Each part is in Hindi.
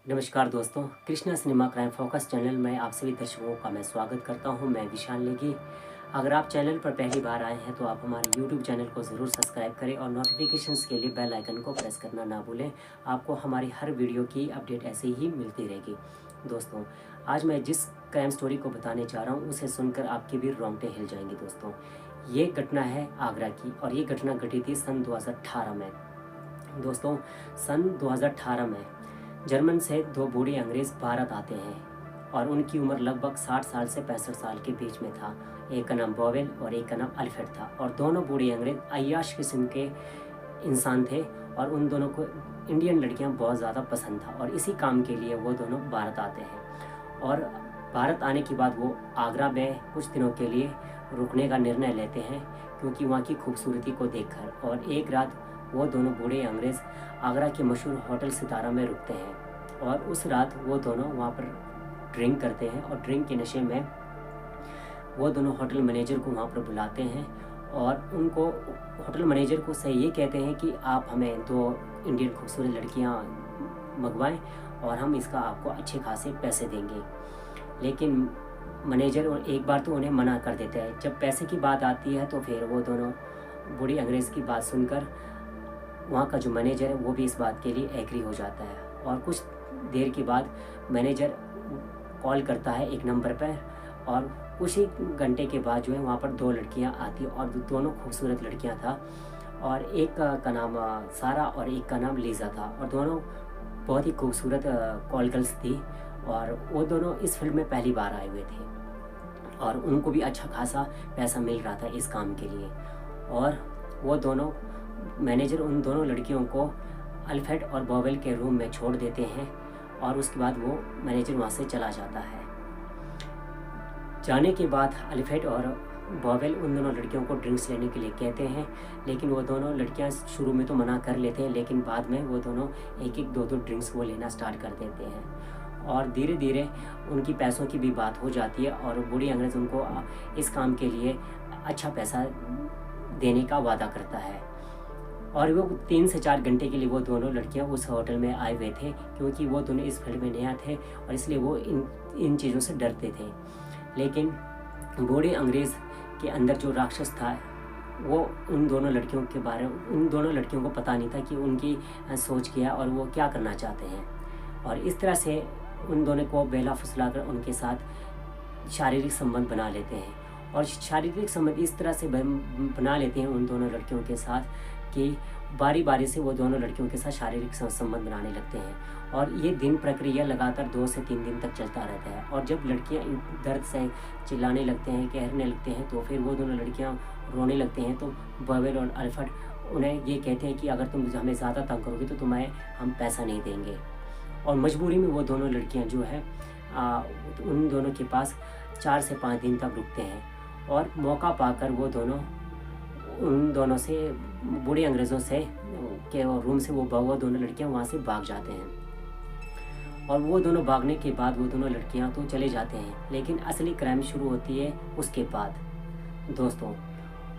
नमस्कार दोस्तों, Krishna cinema crime focus channel में आप सभी दर्शकों का मैं स्वागत करता हूं। मैं विशाल नेगी। अगर आप चैनल पर पहली बार आए हैं तो आप हमारे YouTube चैनल को ज़रूर सब्सक्राइब करें और नोटिफिकेशंस के लिए बेल आइकन को प्रेस करना ना भूलें। आपको हमारी हर वीडियो की अपडेट ऐसे ही मिलती रहेगी। दोस्तों, आज मैं जिस क्राइम स्टोरी को बताने जा रहा हूँ उसे सुनकर आपके भी रोंगटे हिल जाएंगे। दोस्तों, ये घटना है आगरा की और ये घटना घटी थी सन 2018 में। दोस्तों, सन 2018 में जर्मन से दो बूढ़े अंग्रेज़ भारत आते हैं और उनकी उम्र लगभग 60 साल से 65 साल के बीच में था। एक का नाम बोवेल और एक का नाम अल्फ्रेड था और दोनों बूढ़े अंग्रेज़ अय्याश किस्म के इंसान थे और उन दोनों को इंडियन लड़कियां बहुत ज़्यादा पसंद था और इसी काम के लिए वो दोनों भारत आते हैं। और भारत आने के बाद वो आगरा में कुछ दिनों के लिए रुकने का निर्णय लेते हैं क्योंकि वहाँ की खूबसूरती को देखकर। और एक रात वो दोनों बूढ़े अंग्रेज़ आगरा के मशहूर होटल सितारा में रुकते हैं और उस रात वो दोनों वहाँ पर ड्रिंक करते हैं और ड्रिंक के नशे में वो दोनों होटल मैनेजर को वहाँ पर बुलाते हैं और उनको होटल मैनेजर को से ये कहते हैं कि आप हमें दो इंडियन खूबसूरत लड़कियाँ मंगवाएं और हम इसका आपको अच्छे खासे पैसे देंगे। लेकिन मैनेजर एक बार तो उन्हें मना कर देता है। जब पैसे की बात आती है तो फिर वो दोनों बूढ़ी अंग्रेज़ की बात सुनकर वहाँ का जो मैनेजर है वो भी इस बात के लिए एग्री हो जाता है। और कुछ देर के बाद मैनेजर कॉल करता है एक नंबर पर और कुछ ही घंटे के बाद जो है वहाँ पर दो लड़कियाँ आती और दोनों खूबसूरत लड़कियाँ था और एक का नाम सारा और एक का नाम लीज़ा था और दोनों बहुत ही खूबसूरत कॉल गर्ल्स थी और वो दोनों इस फील्ड में पहली बार आए हुए थे और उनको भी अच्छा खासा पैसा मिल रहा था इस काम के लिए। और वो दोनों मैनेजर उन दोनों लड़कियों को अल्फ्रेड और बोवेल के रूम में छोड़ देते हैं और उसके बाद वो मैनेजर वहाँ से चला जाता है। जाने के बाद अल्फ्रेड और बोवेल उन दोनों लड़कियों को ड्रिंक्स लेने के लिए कहते हैं, लेकिन वो दोनों लड़कियाँ शुरू में तो मना कर लेते हैं, लेकिन बाद में वो दोनों एक एक दो दो ड्रिंक्स वो लेना स्टार्ट कर देते हैं और धीरे धीरे उनकी पैसों की भी बात हो जाती है और बूढ़ी अंग्रेज़ उनको इस काम के लिए अच्छा पैसा देने का वादा करता है। और वो 3 से 4 घंटे के लिए वो दोनों लड़कियां उस होटल में आए हुए थे क्योंकि वो दोनों इस फील्ड में नया थे और इसलिए वो इन चीज़ों से डरते थे। लेकिन बूढ़े अंग्रेज़ के अंदर जो राक्षस था वो उन दोनों लड़कियों को पता नहीं था कि उनकी सोच क्या और वो क्या करना चाहते हैं। और इस तरह से उन दोनों को बेला फुसला कर उनके साथ शारीरिक संबंध बना लेते हैं और शारीरिक संबंध इस तरह से बना लेते हैं उन दोनों लड़कियों के साथ कि बारी बारी से वो दोनों लड़कियों के साथ शारीरिक संबंध बनाने लगते हैं और ये दिन प्रक्रिया लगातार 2 से 3 दिन तक चलता रहता है। और जब लड़कियां दर्द से चिल्लाने लगते हैं, कहने लगते हैं तो फिर वो दोनों लड़कियां रोने लगते हैं। तो बोवेल और अल्फ्रेड उन्हें ये कहते हैं कि अगर तुम हमें ज़्यादा तंग करोगे तो तुम्हें हम पैसा नहीं देंगे। और मजबूरी में वो दोनों लड़कियाँ जो है उन दोनों के पास 4 से 5 दिन तक रुकते हैं और मौका पाकर वो दोनों उन दोनों से बूढ़े अंग्रेज़ों से के रूम से वो दोनों लड़कियां वहाँ से भाग जाते हैं। और वो दोनों भागने के बाद वो दोनों लड़कियां तो चले जाते हैं, लेकिन असली क्राइम शुरू होती है उसके बाद दोस्तों।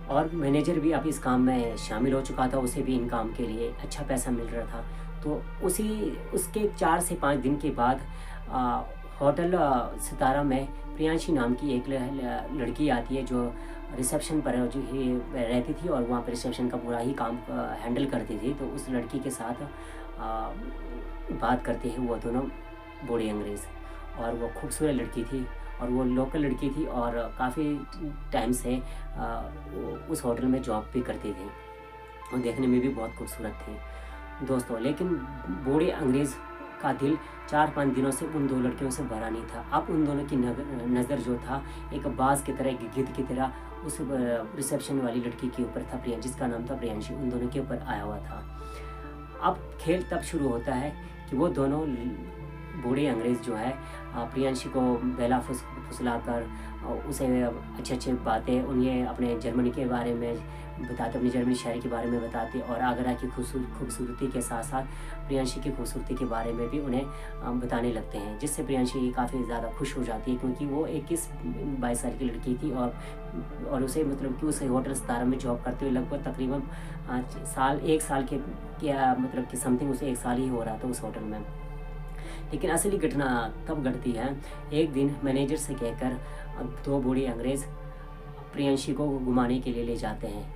और मैनेजर भी अब इस काम में शामिल हो चुका था, उसे भी इन काम के लिए अच्छा पैसा मिल रहा था। तो उसके 4 से 5 दिन के बाद होटल सितारा में प्रियांशी नाम की एक लड़की आती है जो रिसेप्शन पर जो रहती थी और वहाँ पर रिसेप्शन का पूरा ही काम हैंडल करती थी। तो उस लड़की के साथ बात करते हैं वो दोनों बूढ़े अंग्रेज़ और वो खूबसूरत लड़की थी और वो लोकल लड़की थी और काफ़ी टाइम से उस होटल में जॉब भी करती थी और देखने में भी बहुत खूबसूरत थी दोस्तों। लेकिन बूढ़े अंग्रेज़ का दिल 4-5 दिनों से उन दो लड़कियों से भरा नहीं था। अब उन दोनों की नज़र जो था एक बाज की तरह, एक गिद्ध की तरह उस रिसेप्शन वाली लड़की के ऊपर था, जिसका नाम था प्रियांशी, उन दोनों के ऊपर आया हुआ था। अब खेल तब शुरू होता है कि वो दोनों बूढ़े अंग्रेज़ जो है प्रियांशी को बेला फुसला कर उसे अच्छी बातें उन्हें अपने जर्मनी के बारे में बताते, अपनी जर्मनी शहर के बारे में बताते और आगरा की खूबसूरती के साथ साथ प्रियांशी की खूबसूरती के बारे में भी उन्हें बताने लगते हैं, जिससे प्रियांशी काफ़ी ज़्यादा खुश हो जाती है क्योंकि वो 21-22 साल की लड़की थी और उसे मतलब कि उस होटल सितारा में जॉब करते हुए लगभग तकरीबन 1 साल के क्या मतलब कि समथिंग उसे 1 साल ही हो रहा था उस होटल में। लेकिन असली घटना तब घटती है, एक दिन मैनेजर से कहकर दो बूढ़े अंग्रेज़ प्रियांशी को घुमाने के लिए ले जाते हैं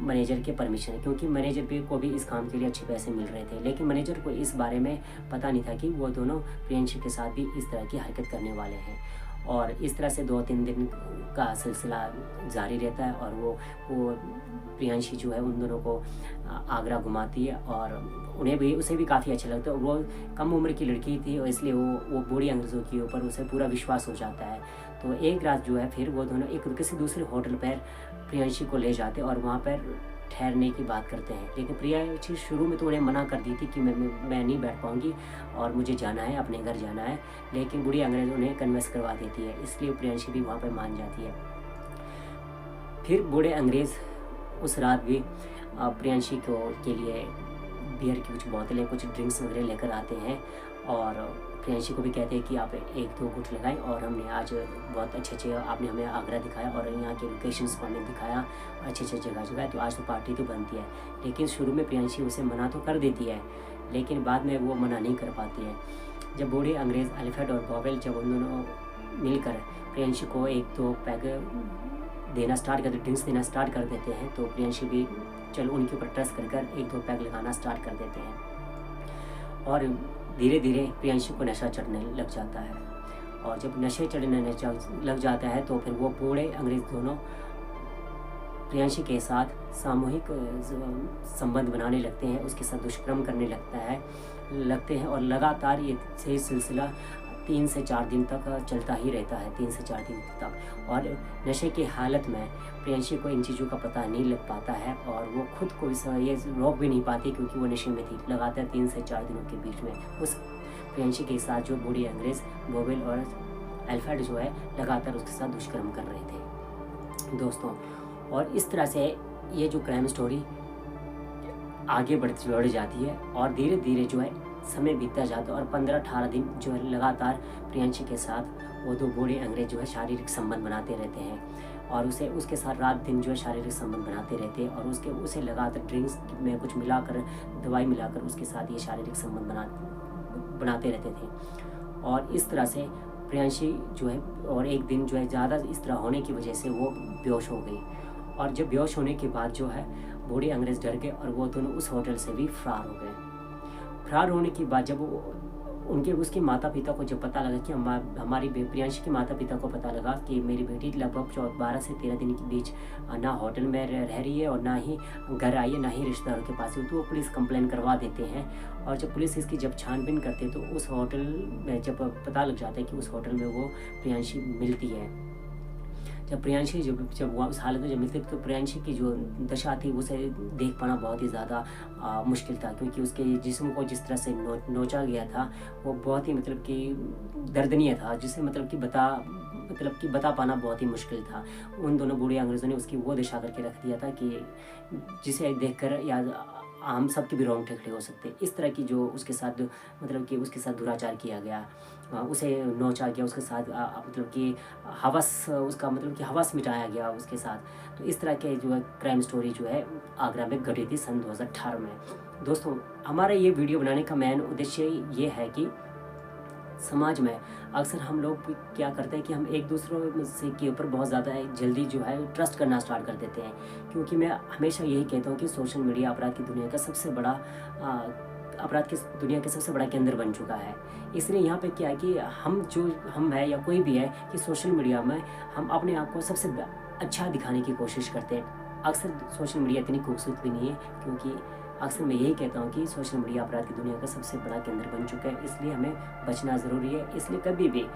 मैनेजर के परमिशन, क्योंकि मैनेजर भी को भी इस काम के लिए अच्छे पैसे मिल रहे थे। लेकिन मैनेजर को इस बारे में पता नहीं था कि वो दोनों प्रियांशी के साथ भी इस तरह की हरकत करने वाले हैं। और इस तरह से 2-3 दिन का सिलसिला जारी रहता है और वो प्रियांशी जो है उन दोनों को आगरा घुमाती है और उसे भी काफ़ी अच्छा लगता है। वो कम उम्र की लड़की थी और इसलिए वो बूढ़ी अंग्रेज़ों के ऊपर उसे पूरा विश्वास हो जाता है। तो एक रात जो है फिर वो दोनों एक किसी दूसरे होटल पर प्रियांशी को ले जाते और वहाँ पर ठहरने की बात करते हैं। लेकिन प्रियांशी शुरू में तो उन्हें मना कर दी थी कि मैं नहीं बैठ पाऊँगी और मुझे जाना है, अपने घर जाना है। लेकिन बूढ़ी अंग्रेज़ उन्हें कन्विंस करवा देती है, इसलिए प्रियांशी भी वहाँ पर मान जाती है। फिर बूढ़े अंग्रेज़ उस रात भी प्रियांशी के लिए बियर की कुछ बोतलें, कुछ ड्रिंक्स वगैरह लेकर आते हैं और प्रियांशी को भी कहते हैं कि आप 1-2 घूंट लगाएं और हमने आज बहुत अच्छे आपने हमें आगरा दिखाया और यहाँ के लोकेशंस को हमें दिखाया, अच्छे जगह, तो आज तो पार्टी तो बनती है। लेकिन शुरू में प्रियांशी उसे मना तो कर देती है, लेकिन बाद में वो मना नहीं कर पाती है। जब बूढ़े अंग्रेज़ अल्फ्रेड और बॉवेल जब उन दोनों मिलकर प्रियांशी को 1-2 पैग ड्रिंक्स देना स्टार्ट कर देते हैं, तो प्रियांशी भी चलो उनके ऊपर ट्रस्ट कर 1-2 पैग लगाना स्टार्ट कर देते हैं और धीरे धीरे प्रियांशी को नशा चढ़ने लग जाता है। और जब नशे चढ़ने लग जाता है तो फिर वो बूढ़े अंग्रेज़ दोनों प्रियांशी के साथ सामूहिक संबंध बनाने लगते हैं, उसके साथ दुष्कर्म करने लगते हैं और लगातार ये सिलसिला 3 से 4 दिन तक चलता ही रहता है, 3 से 4 दिन तक। और नशे की हालत में प्रियांशी को इन चीज़ों का पता नहीं लग पाता है और वो खुद को ये रोक भी नहीं पाती, क्योंकि वो नशे में थी। लगातार 3 से 4 दिनों के बीच में उस प्रियांशी के साथ जो बूढ़े अंग्रेज़ बॉवेल और अल्फ्रेड जो है लगातार उसके साथ दुष्कर्म कर रहे थे दोस्तों। और इस तरह से ये जो क्राइम स्टोरी आगे बढ़ जाती है और धीरे धीरे जो है समय बीतता जाता है और 15-18 दिन जो है लगातार प्रियांशी के साथ वो दो बूढ़े अंग्रेज जो है शारीरिक संबंध बनाते रहते हैं और उसके साथ रात दिन जो है शारीरिक संबंध बनाते रहते हैं और उसे लगातार ड्रिंक्स में कुछ मिलाकर, दवाई मिलाकर उसके साथ ये शारीरिक संबंध बनाते रहते थे। और इस तरह से प्रियांशी जो है और एक दिन जो है ज़्यादा इस तरह होने की वजह से वो बेहोश हो गई और जब बेहोश होने के बाद जो है बूढ़े अंग्रेज डर गए और वो दोनों उस होटल से भी फरार हो गए। फरार होने के बाद जब उसके माता पिता को जब पता लगा कि हमारी प्रियांशी के माता पिता को पता लगा कि मेरी बेटी लगभग 12 से 13 दिन के बीच ना होटल में रह रही है और ना ही घर आई है, ना ही रिश्तेदारों के पास है, तो वो पुलिस कंप्लेन करवा देते हैं। और जब पुलिस इसकी जब छानबीन करते तो उस होटल में जब पता लग जाता है कि उस होटल में वो प्रियांशी मिलती है। जब प्रियांशी जब उस हालत में जब मिलती तो प्रियांशी की जो दशा थी उसे देख पाना बहुत ही ज़्यादा मुश्किल था, क्योंकि उसके जिस्म को जिस तरह से नोचा गया था वो बहुत ही मतलब कि दर्दनीय था, जिसे मतलब कि बता पाना बहुत ही मुश्किल था। उन दोनों बूढ़े अंग्रेज़ों ने उसकी वो दशा करके रख दिया था कि जिसे देखकर या हम सब के भी रोंगटे खड़े हो सकते। इस तरह की जो उसके साथ मतलब कि उसके साथ दुराचार किया गया, उसे नोचा गया, उसके साथ मतलब कि हवस मिटाया गया उसके साथ। तो इस तरह के जो है क्राइम स्टोरी जो है आगरा में घटी थी सन 2018 में। दोस्तों, हमारा ये वीडियो बनाने का मेन उद्देश्य ये है कि समाज में अक्सर हम लोग क्या करते हैं कि हम एक दूसरों से के ऊपर बहुत ज़्यादा जल्दी जो है ट्रस्ट करना स्टार्ट कर देते हैं, क्योंकि मैं हमेशा यही कहता हूँ कि सोशल मीडिया अपराध की दुनिया का सबसे बड़ा केंद्र बन चुका है। इसलिए यहाँ पे क्या है कि हम है या कोई भी है कि सोशल मीडिया में हम अपने आप को सबसे अच्छा दिखाने की कोशिश करते हैं। अक्सर सोशल मीडिया इतनी खूबसूरत भी नहीं है, क्योंकि अक्सर मैं यही कहता हूँ कि सोशल मीडिया अपराध की दुनिया का सबसे बड़ा केंद्र बन चुका है, इसलिए हमें बचना ज़रूरी है। इसलिए कभी भी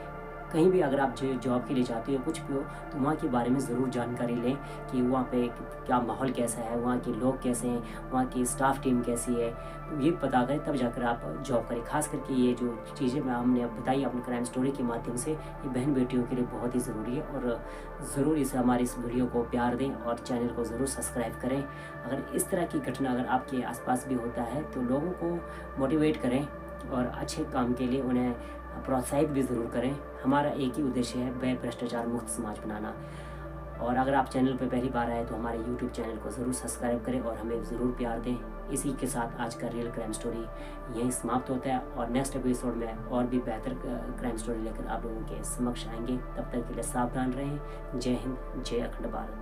कहीं भी अगर आप जॉब के लिए जाते हो कुछ भी हो तो वहाँ के बारे में ज़रूर जानकारी लें कि वहाँ पे क्या माहौल कैसा है, वहाँ के लोग कैसे हैं, वहाँ की स्टाफ टीम कैसी है, तो ये पता करें तब जाकर आप जॉब करें। खास करके ये जो चीज़ें हमने बताई अपनी क्राइम स्टोरी के माध्यम से, ये बहन बेटियों के लिए बहुत ही ज़रूरी है और ज़रूर हमारे इस वीडियो को प्यार दें और चैनल को ज़रूर सब्सक्राइब करें। अगर इस तरह की घटना अगर आपके आसपास भी होता है तो लोगों को मोटिवेट करें और अच्छे काम के लिए उन्हें प्रोत्साहित भी ज़रूर करें। हमारा एक ही उद्देश्य है वह भ्रष्टाचार मुक्त समाज बनाना। और अगर आप चैनल पर पहली बार आए तो हमारे YouTube चैनल को ज़रूर सब्सक्राइब करें और हमें ज़रूर प्यार दें। इसी के साथ आज का रियल क्राइम स्टोरी यहीं समाप्त होता है और नेक्स्ट एपिसोड में और भी बेहतर क्राइम स्टोरी लेकर आप लोगों के समक्ष आएंगे। तब तक के लिए सावधान रहें। जय हिंद, जय अखंड भारत।